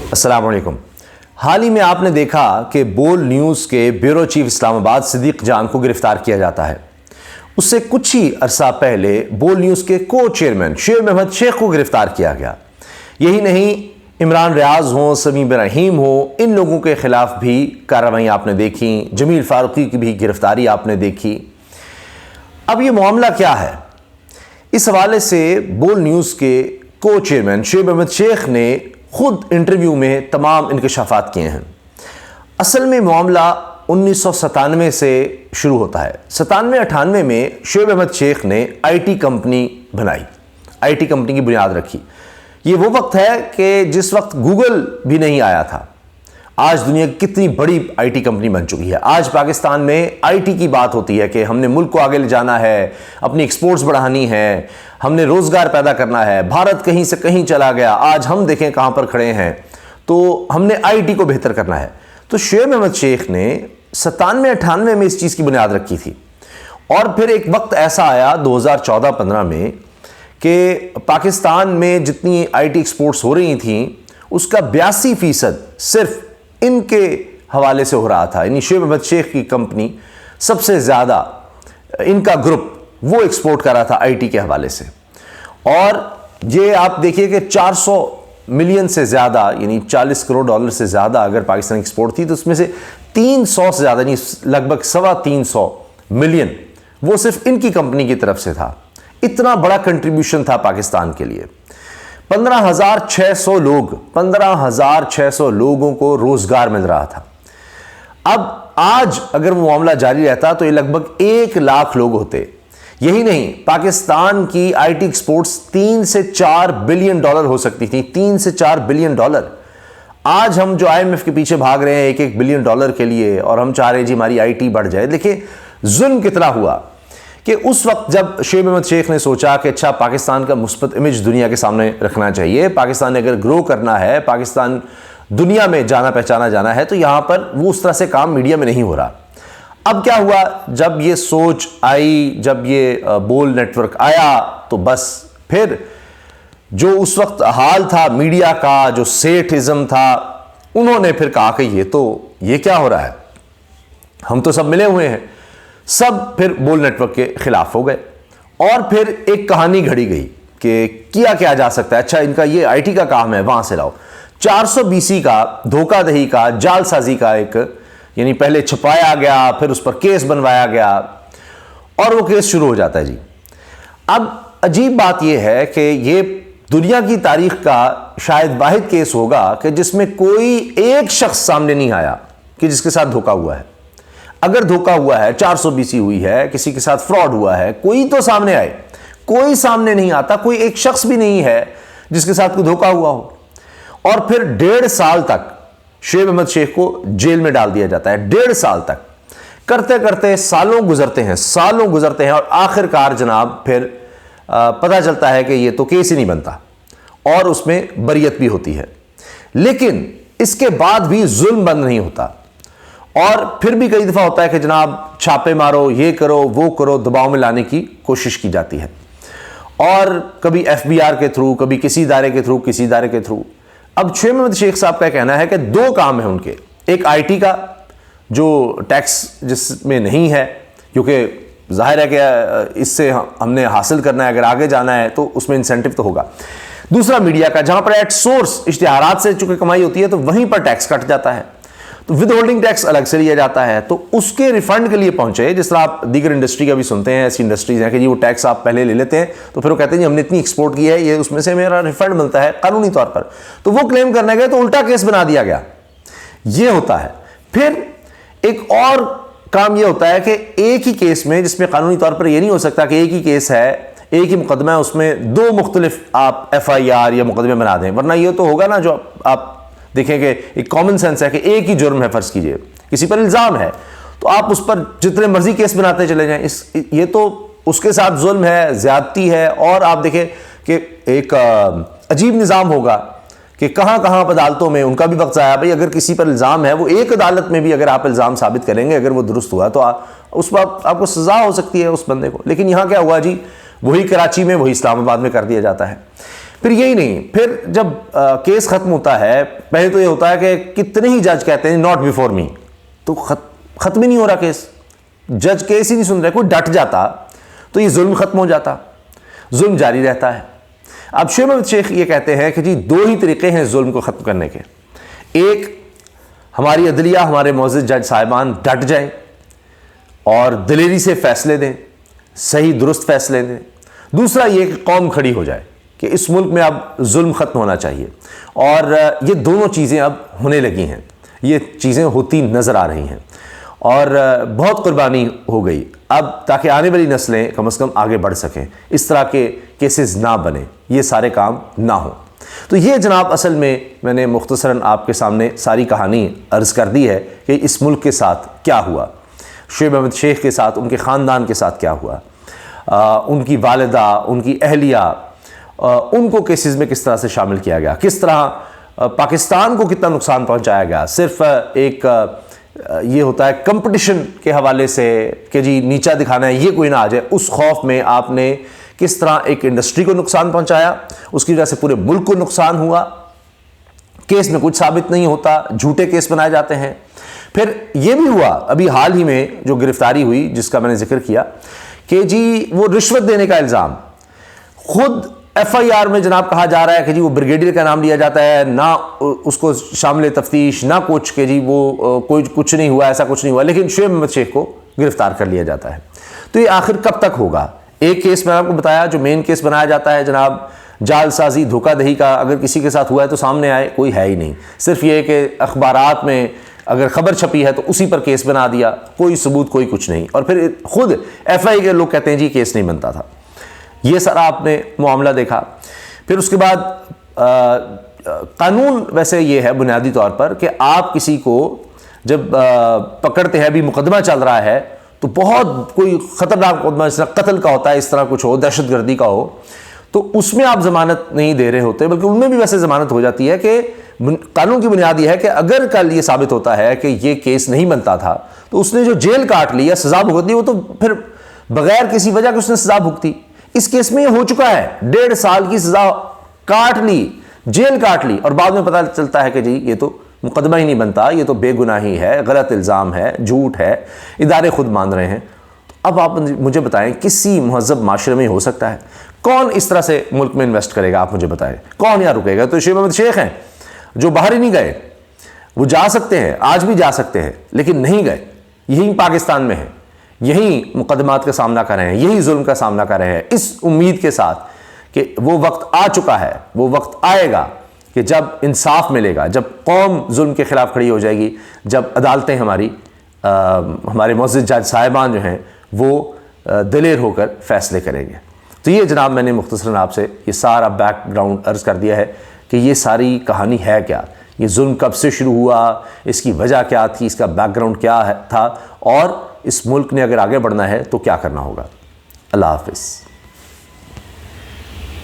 السلام علیکم۔ حال ہی میں آپ نے دیکھا کہ بول نیوز کے بیورو چیف اسلام آباد صدیق جان کو گرفتار کیا جاتا ہے۔ اس سے کچھ ہی عرصہ پہلے بول نیوز کے کو چیئرمین شعیب محمد شیخ کو گرفتار کیا گیا۔ یہی نہیں، عمران ریاض ہوں، سمیم رحیم ہوں، ان لوگوں کے خلاف بھی کارروائیاں آپ نے دیکھیں، جمیل فاروقی کی بھی گرفتاری آپ نے دیکھی۔ اب یہ معاملہ کیا ہے؟ اس حوالے سے بول نیوز کے کو چیئرمین شعیب محمد شیخ نے خود انٹرویو میں تمام انکشافات کیے ہیں۔ اصل میں معاملہ 1997 سے شروع ہوتا ہے۔ 97-98 میں شعیب احمد شیخ نے آئی ٹی کمپنی بنائی، آئی ٹی کمپنی کی بنیاد رکھی۔ یہ وہ وقت ہے کہ جس وقت گوگل بھی نہیں آیا تھا۔ آج دنیا کی کتنی بڑی آئی ٹی کمپنی بن چکی ہے۔ آج پاکستان میں آئی ٹی کی بات ہوتی ہے کہ ہم نے ملک کو آگے لے جانا ہے، اپنی ایکسپورٹس بڑھانی ہے، ہم نے روزگار پیدا کرنا ہے، بھارت کہیں سے کہیں چلا گیا، آج ہم دیکھیں کہاں پر کھڑے ہیں، تو ہم نے آئی ٹی کو بہتر کرنا ہے۔ تو شعیب احمد شیخ نے 97-98 میں اس چیز کی بنیاد رکھی تھی۔ اور پھر ایک وقت ایسا آیا 2014-15 میں کہ پاکستان میں جتنی آئی ٹی ایکسپورٹس ہو رہی تھیں اس کا 82% صرف ان کے حوالے سے ہو رہا تھا۔ یعنی شعیب احمد شیخ کی کمپنی سب سے زیادہ، ان کا گروپ وہ ایکسپورٹ کر رہا تھا آئی ٹی کے حوالے سے۔ اور یہ آپ دیکھیے کہ 400 ملین سے زیادہ، یعنی 40 کروڑ ڈالر سے زیادہ اگر پاکستان ایکسپورٹ تھی تو اس میں سے 300 سے زیادہ، یعنی لگ بھگ 325 ملین وہ صرف ان کی کمپنی کی طرف سے تھا۔ اتنا بڑا کنٹریبیوشن تھا پاکستان کے لیے۔ 15,600 لوگوں کو روزگار مل رہا تھا۔ اب آج اگر وہ معاملہ جاری رہتا تو یہ لگ بھگ 1 لاکھ لوگ ہوتے۔ یہی نہیں، پاکستان کی آئی ٹی ایکسپورٹس 3 سے 4 بلین ڈالر ہو سکتی تھی، 3 سے 4 بلین ڈالر۔ آج ہم جو آئی ایم ایف کے پیچھے بھاگ رہے ہیں 1 بلین ڈالر کے لیے، اور ہم چاہ رہے ہیں جی ہماری آئی ٹی بڑھ جائے۔ دیکھیں ظلم کتنا ہوا کہ اس وقت جب شعیب احمد شیخ نے سوچا کہ اچھا پاکستان کا مثبت امیج دنیا کے سامنے رکھنا چاہیے، پاکستان نے اگر گرو کرنا ہے، پاکستان دنیا میں جانا پہچانا جانا ہے، تو یہاں پر وہ اس طرح سے کام میڈیا میں نہیں ہو رہا۔ اب کیا ہوا؟ جب یہ سوچ آئی، جب یہ بول نیٹ ورک آیا، تو بس پھر جو اس وقت حال تھا میڈیا کا، جو سیٹھزم تھا، انہوں نے پھر کہا کہ یہ کیا ہو رہا ہے، ہم تو سب ملے ہوئے ہیں، سب پھر بول نیٹ ورک کے خلاف ہو گئے۔ اور پھر ایک کہانی گھڑی گئی کہ کیا جا سکتا ہے، اچھا ان کا یہ آئی ٹی کا کام ہے، وہاں سے لاؤ۔ 420 کا، دھوکہ دہی کا، جال سازی کا ایک، یعنی پہلے چھپایا گیا، پھر اس پر کیس بنوایا گیا، اور وہ کیس شروع ہو جاتا ہے جی۔ اب عجیب بات یہ ہے کہ یہ دنیا کی تاریخ کا شاید واحد کیس ہوگا کہ جس میں کوئی ایک شخص سامنے نہیں آیا کہ جس کے ساتھ دھوکہ ہوا ہے۔ اگر دھوکہ ہوا ہے، 420 ہوئی ہے، کسی کے ساتھ فراڈ ہوا ہے، کوئی تو سامنے آئے۔ کوئی سامنے نہیں آتا، کوئی ایک شخص بھی نہیں ہے جس کے ساتھ کوئی دھوکہ ہوا ہو۔ اور پھر 1.5 سال تک شعیب احمد شیخ کو جیل میں ڈال دیا جاتا ہے۔ 1.5 سال تک کرتے کرتے سالوں گزرتے ہیں، اور آخر کار جناب پھر پتہ چلتا ہے کہ یہ تو کیس ہی نہیں بنتا، اور اس میں بریت بھی ہوتی ہے۔ لیکن اس کے بعد بھی ظلم بند نہیں ہوتا، اور پھر بھی کئی دفعہ ہوتا ہے کہ جناب چھاپے مارو، یہ کرو وہ کرو، دباؤ میں لانے کی کوشش کی جاتی ہے، اور کبھی FBR کے تھرو، کبھی کسی ادارے کے تھرو۔ اب شعیب احمد شیخ صاحب کا کہنا ہے کہ 2 کام ہیں ان کے، ایک آئی ٹی کا جو ٹیکس جس میں نہیں ہے، کیونکہ ظاہر ہے کہ اس سے ہم نے حاصل کرنا ہے، اگر آگے جانا ہے تو اس میں انسینٹو تو ہوگا۔ دوسرا میڈیا کا، جہاں پر ایٹ سورس اشتہارات سے چونکہ کمائی ہوتی ہے تو وہیں پر ٹیکس کٹ جاتا ہے، تو ود ہولڈنگ ٹیکس الگ سے لیا جاتا ہے، تو اس کے ریفنڈ کے لیے پہنچے۔ جس طرح آپ دیگر انڈسٹری کا بھی سنتے ہیں، ایسی انڈسٹریز ہیں کہ جی وہ ٹیکس آپ پہلے لے لیتے ہیں، تو پھر وہ کہتے ہیں جی ہم نے اتنی ایکسپورٹ کی ہے، یہ اس میں سے میرا ریفنڈ ملتا ہے قانونی طور پر، تو وہ کلیم کرنے گئے تو الٹا کیس بنا دیا گیا۔ یہ ہوتا ہے۔ پھر ایک اور کام یہ ہوتا ہے کہ ایک ہی کیس میں، جس میں قانونی طور پر یہ نہیں ہو سکتا کہ ایک ہی کیس ہے، ایک ہی مقدمہ ہے، اس میں 2 مختلف آپ FIR یا مقدمے بنا دیں، ورنہ یہ تو ہوگا نا، جو آپ دیکھیں کہ ایک کامن سینس ہے کہ ایک ہی جرم ہے، فرض کیجئے کسی پر الزام ہے تو آپ اس پر جتنے مرضی کیس بناتے چلے جائیں، یہ تو اس کے ساتھ ظلم ہے، زیادتی ہے۔ اور آپ دیکھیں کہ ایک عجیب نظام ہوگا کہ کہاں عدالتوں میں ان کا بھی وقت ضائع۔ بھائی اگر کسی پر الزام ہے، وہ ایک عدالت میں بھی اگر آپ الزام ثابت کریں گے، اگر وہ درست ہوا تو اس پر آپ کو سزا ہو سکتی ہے اس بندے کو۔ لیکن یہاں کیا ہوا جی، وہی کراچی میں، وہی اسلام آباد میں کر دیا جاتا ہے۔ پھر یہی نہیں، پھر جب کیس ختم ہوتا ہے پہلے تو یہ ہوتا ہے کہ کتنے ہی جج کہتے ہیں ناٹ بیفور می، تو ختم ہی نہیں ہو رہا کیس، جج کیس ہی نہیں سن رہے، کوئی ڈٹ جاتا تو یہ ظلم ختم ہو جاتا، ظلم جاری رہتا ہے۔ اب شعیب احمد شیخ یہ کہتے ہیں کہ جی دو ہی طریقے ہیں ظلم کو ختم کرنے کے، ایک ہماری عدلیہ، ہمارے معزز جج صاحبان ڈٹ جائیں اور دلیری سے فیصلے دیں، صحیح درست فیصلے دیں، دوسرا یہ کہ قوم کھڑی ہو جائے کہ اس ملک میں اب ظلم ختم ہونا چاہیے، اور یہ دونوں چیزیں اب ہونے لگی ہیں، یہ چیزیں ہوتی نظر آ رہی ہیں، اور بہت قربانی ہو گئی اب، تاکہ آنے والی نسلیں کم از کم آگے بڑھ سکیں، اس طرح کے کیسز نہ بنیں، یہ سارے کام نہ ہوں۔ تو یہ جناب اصل میں نے مختصراً آپ کے سامنے ساری کہانی عرض کر دی ہے کہ اس ملک کے ساتھ کیا ہوا، شعیب احمد شیخ کے ساتھ، ان کے خاندان کے ساتھ کیا ہوا، ان کی والدہ، ان کی اہلیہ، ان کو کیسز میں کس طرح سے شامل کیا گیا، کس طرح پاکستان کو کتنا نقصان پہنچایا گیا، صرف ایک یہ ہوتا ہے کمپٹیشن کے حوالے سے کہ جی نیچا دکھانا ہے، یہ کوئی نہ آ جائے، اس خوف میں آپ نے کس طرح ایک انڈسٹری کو نقصان پہنچایا، اس کی وجہ سے پورے ملک کو نقصان ہوا، کیس میں کچھ ثابت نہیں ہوتا، جھوٹے کیس بنائے جاتے ہیں۔ پھر یہ بھی ہوا ابھی حال ہی میں جو گرفتاری ہوئی جس کا میں نے ذکر کیا کہ جی وہ رشوت دینے کا الزام، خود ایف آئی آر میں جناب کہا جا رہا ہے کہ جی وہ بریگیڈیئر کا نام لیا جاتا ہے، نہ اس کو شامل تفتیش نہ کچھ، کہ جی وہ کوئی کچھ نہیں ہوا، ایسا کچھ نہیں ہوا، لیکن شعیب احمد شیخ کو گرفتار کر لیا جاتا ہے۔ تو یہ آخر کب تک ہوگا؟ ایک کیس میں آپ کو بتایا جو مین کیس بنایا جاتا ہے جناب جعل سازی، دھوکہ دہی کا، اگر کسی کے ساتھ ہوا ہے تو سامنے آئے، کوئی ہے ہی نہیں، صرف یہ کہ اخبارات میں اگر خبر چھپی ہے تو اسی پر کیس بنا دیا، کوئی ثبوت کوئی کچھ نہیں، اور پھر خود ایف آئی کے لوگ کہتے ہیں جی کیس نہیں بنتا تھا۔ یہ سارا آپ نے معاملہ دیکھا۔ پھر اس کے بعد قانون ویسے یہ ہے بنیادی طور پر کہ آپ کسی کو جب پکڑتے ہیں، ابھی مقدمہ چل رہا ہے تو بہت کوئی خطرناک مقدمہ اس طرح قتل کا ہوتا ہے، اس طرح کچھ ہو، دہشت گردی کا ہو، تو اس میں آپ ضمانت نہیں دے رہے ہوتے، بلکہ ان میں بھی ویسے ضمانت ہو جاتی ہے کہ قانون کی بنیاد یہ ہے کہ اگر کل یہ ثابت ہوتا ہے کہ یہ کیس نہیں بنتا تھا تو اس نے جو جیل کاٹ لی یا سزا بھگت لی، وہ تو پھر بغیر کسی وجہ کے اس نے سزا بھگتی۔ اس کیس میں یہ ہو چکا ہے، 1.5 سال کی سزا کاٹ لی، جیل کاٹ لی، اور بعد میں پتہ چلتا ہے کہ جی یہ تو مقدمہ ہی نہیں بنتا، یہ تو بے گناہی ہے، غلط الزام ہے، جھوٹ ہے، ادارے خود مان رہے ہیں۔ اب آپ مجھے بتائیں کسی مہذب معاشرے میں ہو سکتا ہے؟ کون اس طرح سے ملک میں انویسٹ کرے گا؟ آپ مجھے بتائیں کون یہاں رکے گا؟ تو شعیب احمد شیخ ہیں جو باہر ہی نہیں گئے، وہ جا سکتے ہیں، آج بھی جا سکتے ہیں، لیکن نہیں گئے، یہی پاکستان میں ہیں، یہی مقدمات کا سامنا کر رہے ہیں، یہی ظلم کا سامنا کر رہے ہیں، اس امید کے ساتھ کہ وہ وقت آ چکا ہے، وہ وقت آئے گا کہ جب انصاف ملے گا، جب قوم ظلم کے خلاف کھڑی ہو جائے گی، جب عدالتیں ہمارے معزز جج صاحبان جو ہیں وہ دلیر ہو کر فیصلے کریں گے۔ تو یہ جناب میں نے مختصراً آپ سے یہ سارا بیک گراؤنڈ عرض کر دیا ہے کہ یہ ساری کہانی ہے کیا، یہ ظلم کب سے شروع ہوا، اس کی وجہ کیا تھی، اس کا بیک گراؤنڈ کیا تھا، اور اس ملک نے اگر آگے بڑھنا ہے تو کیا کرنا ہوگا۔ اللہ حافظ۔